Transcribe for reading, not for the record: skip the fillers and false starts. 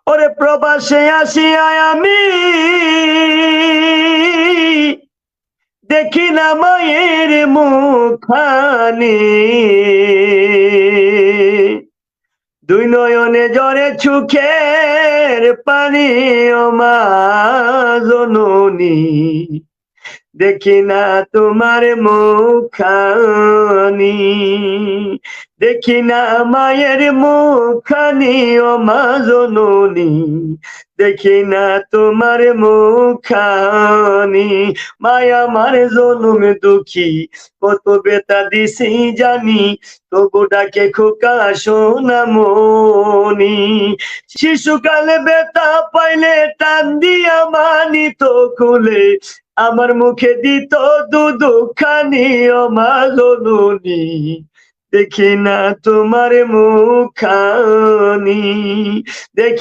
ওরে প্রবাসে আসিয়া আমি দেখি না মায়ের মুখখানি, দুই নয়নে জরে চোখের পানি, ও মা জননী দেখি না তোমার মুখখানি, দেখি না মায়ের মুখখানি, ও মা জননী দেখি না তোমার মুখখানি। মায়া আমার জনম দুঃখী, কত বেতা দিছি জানি, তবু ডাকে খোকা সোনামণি। শিশুকালে বেতা পাইলে টান দিয়া মানিত খুলে, আমার মুখে দিত দুধখানি, ও মা জননী দেখি না তোমার মুখখানি, দেখি